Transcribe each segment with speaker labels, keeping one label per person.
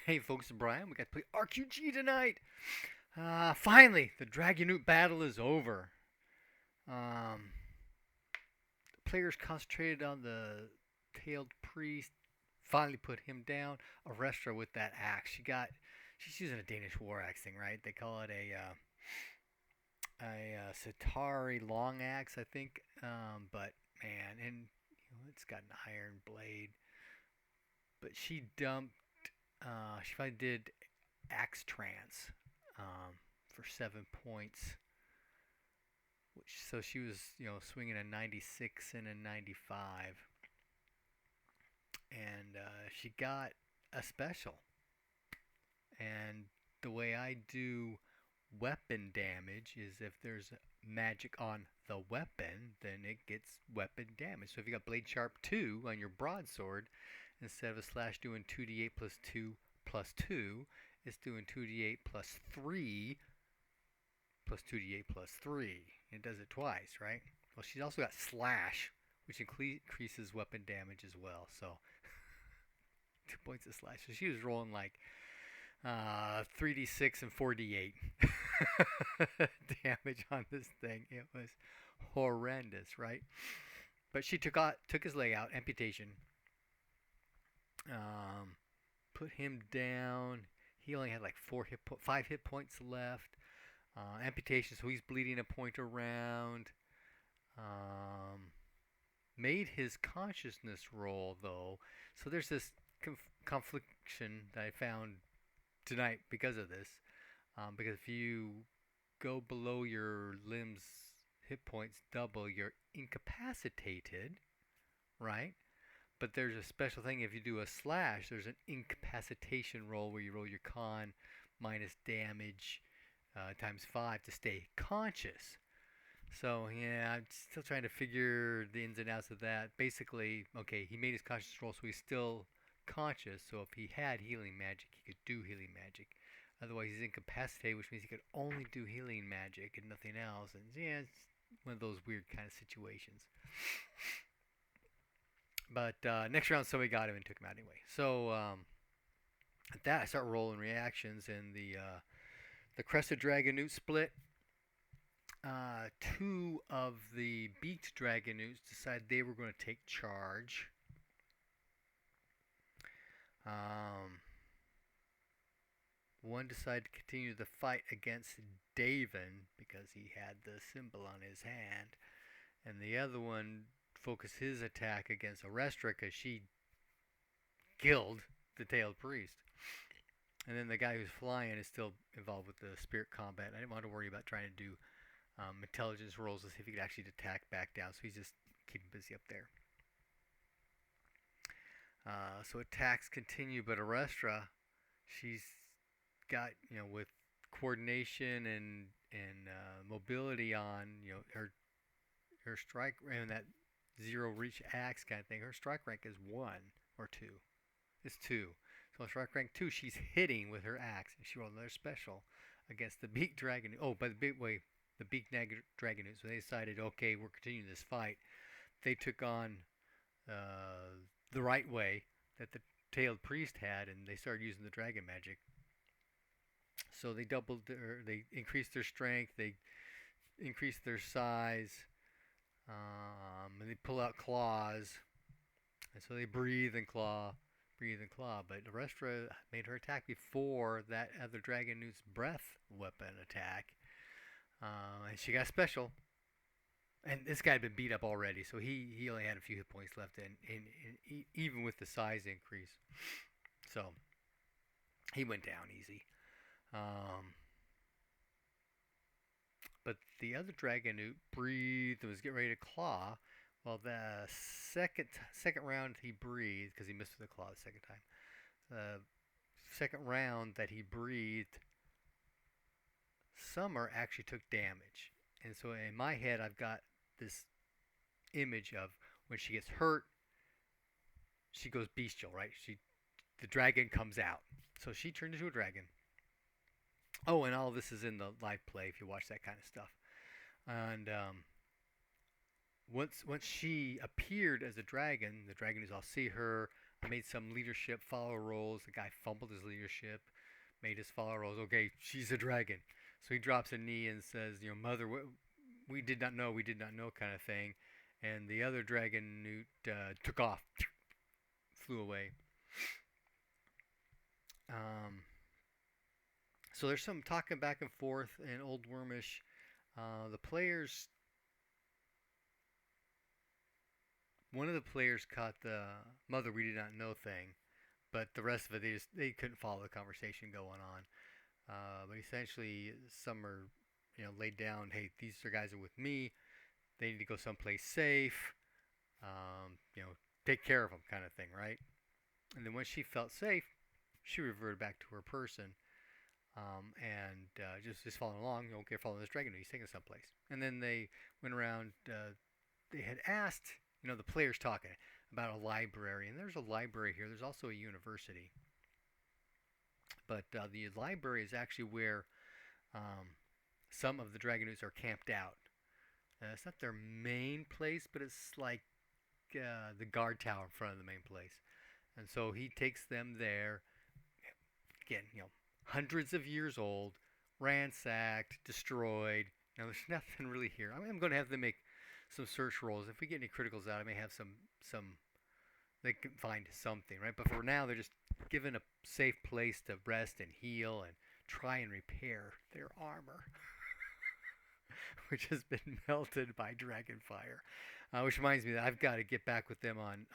Speaker 1: Hey folks, it's Brian. We got to play RQG tonight. Finally, the Dragonute battle is over. Um, the players concentrated on the tailed priest. Finally put him down. Arrest her with that axe. She's using a Danish war axe thing, right? They call it a Satari long axe, I think. But man, and it's got an iron blade. But she dumped. She finally did axe trance for 7 points. So she was, swinging a 96 and a 95, and she got a special. And the way I do weapon damage is if there's magic on the weapon, then it gets weapon damage. So if you got Blade Sharp 2 on your broadsword, instead of a slash doing 2d8 plus 2 plus 2, it's doing 2d8 plus 3 plus 2d8 plus 3. It does it twice, right? Well, she's also got slash, which increases weapon damage as well. So 2 points of slash. So she was rolling like 3d6 and 4d8 damage on this thing. It was horrendous, right? But she took his leg out, amputation. Put him down. He only had like 5 hit points left. Amputation, so he's bleeding a point around. Made his consciousness roll though, so there's this confliction that I found tonight because of this. Because if you go below your limbs hit points double, you're incapacitated, right? But there's a special thing if you do a slash. There's an incapacitation roll where you roll your con minus damage times 5 to stay conscious. So yeah, I'm still trying to figure the ins and outs of that. Basically, okay, he made his conscious roll, so he's still conscious. So if he had healing magic, he could do healing magic. Otherwise, he's incapacitated, which means he could only do healing magic and nothing else. And yeah, it's one of those weird kind of situations. But next round, somebody got him and took him out anyway. So at that, I start rolling reactions, and the Crested Dragonute split. Two of the Beaked Dragonutes decided they were going to take charge. One decided to continue the fight against Davin because he had the symbol on his hand, and the other one focused his attack against Arestra because she killed the tailed priest. And then the guy who's flying is still involved with the spirit combat. I didn't want to worry about trying to do intelligence rolls to see if he could actually attack back down. So he's just keeping busy up there. So attacks continue, but Arestra, she's got, with coordination and mobility on, her strike and that zero reach axe kind of thing. Her strike rank is 1 or 2. It's 2. So strike rank 2, she's hitting with her axe, and she rolled another special against the Beaked Dragon. Oh, by the way, the Beaked Dragonute. So they decided, okay, we're continuing this fight. They took on the right way that the tailed priest had, and they started using the dragon magic. So they they increased their strength, they increased their size, and they pull out claws, and so they breathe and claw. But Arestra made her attack before that other Dragonute's breath weapon attack, and she got special. And this guy had been beat up already, so he only had a few hit points left, and even with the size increase, so he went down easy. But the other Dragonute breathed and was getting ready to claw. Well, the second round he breathed, because he missed with the claw the second time. The second round that he breathed, Summer actually took damage. And so in my head, I've got this image of when she gets hurt, she goes bestial, right? The dragon comes out. So she turned into a dragon. Oh, and all this is in the live play if you watch that kind of stuff. And once she appeared as a dragon, the dragon is, I'll see her, made some leadership follow rolls. The guy fumbled his leadership, made his follow rolls. Okay, she's a dragon. So he drops a knee and says, Mother, we did not know, kind of thing. And the other dragon newt took off, flew away. So there's some talking back and forth in Old Wormish. The players, one of the players caught the "mother we did not know" thing, but the rest of it they couldn't follow the conversation going on. But essentially, some are laid down. Hey, these guys are with me. They need to go someplace safe. Take care of them, kind of thing, right? And then when she felt safe, she reverted back to her person. And just following along, okay, following this dragon, he's taking us someplace. And then they went around. They had asked, the players talking about a library, and there's a library here. There's also a university, but the library is actually where some of the Dragonoots are camped out. It's not their main place, but it's like the guard tower in front of the main place. And so he takes them there. Again, hundreds of years old, ransacked, destroyed. Now there's nothing really here. I'm going to have them make some search rolls. If we get any criticals out, I may have some. They can find something, right? But for now, they're just given a safe place to rest and heal and try and repair their armor, which has been melted by dragon fire. Which reminds me that I've got to get back with them on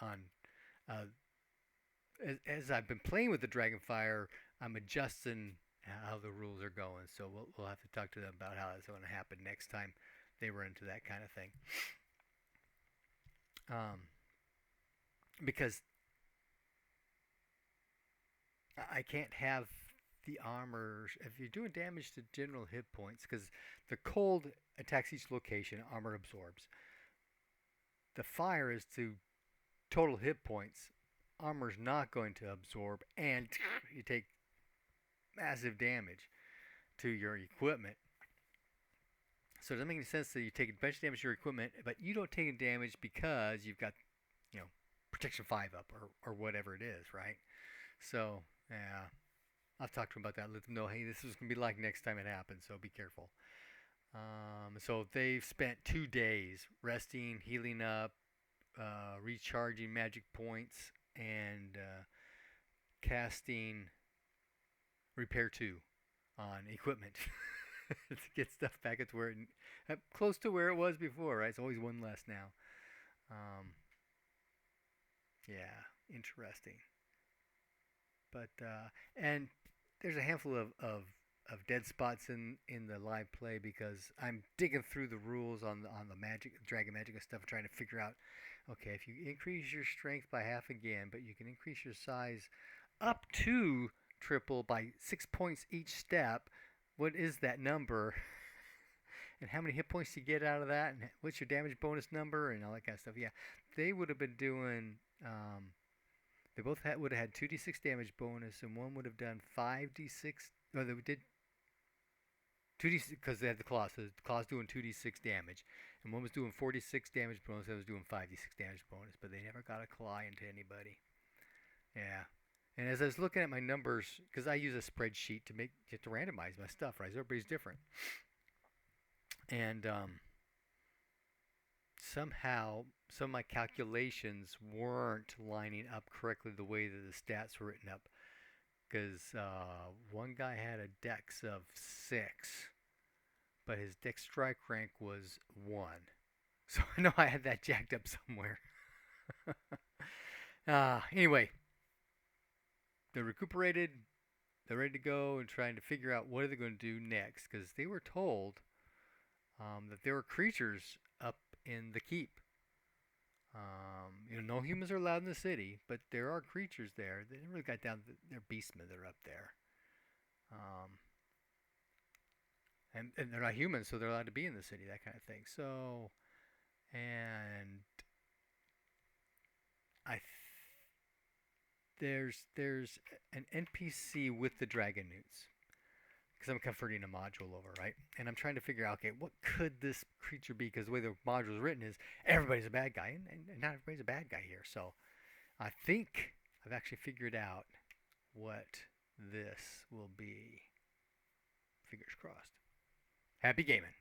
Speaker 1: as I've been playing with the Dragonfire, I'm adjusting how the rules are going. So we'll have to talk to them about how that's going to happen next time they run into that kind of thing. Because I can't have the armor if you're doing damage to general hit points, because the cold attacks each location, armor absorbs. The fire is to total hit points. Armor's not going to absorb, and you take massive damage to your equipment. So it doesn't make any sense that you take a bunch of damage to your equipment, but you don't take any damage because you've got, protection 5 up or whatever it is, right? So, yeah, I've talked to them about that. Let them know, hey, this is going to be like next time it happens, so be careful. So they've spent 2 days resting, healing up, recharging magic points, and casting Repair 2 on equipment to get stuff back at where close to where it was before, right? It's always one less now. Yeah, interesting. But and there's a handful of dead spots in the live play because I'm digging through the rules on the magic, dragon magic and stuff, trying to figure out, okay, if you increase your strength by half again, but you can increase your size up to triple by 6 points each step, what is that number? And how many hit points do you get out of that? And what's your damage bonus number? And all that kind of stuff. Yeah, they would have been doing. They both would have had 2d6 damage bonus, and one would have done 5d6. No, they did 2d6 because they had the claws. So the claws doing 2d6 damage, and one was doing 4d6 damage bonus. The other was doing 5d6 damage bonus, but they never got a claw into anybody. Yeah. And as I was looking at my numbers, because I use a spreadsheet to randomize my stuff, right? Everybody's different. And somehow some of my calculations weren't lining up correctly the way that the stats were written up. Because one guy had a dex of 6, but his dex strike rank was 1. So I know I had that jacked up somewhere. Anyway, they're recuperated. They're ready to go and trying to figure out what are they going to do next. Because they were told that there were creatures up in the keep. No humans are allowed in the city, but there are creatures there. They really got down to they're beastmen that are up there. And they're not humans, so they're allowed to be in the city, that kind of thing. So, and there's an NPC with the dragon newts. Because I'm converting a module over, right? And I'm trying to figure out, okay, what could this creature be? Because the way the module is written is everybody's a bad guy, and not everybody's a bad guy here. So I think I've actually figured out what this will be. Fingers crossed. Happy gaming.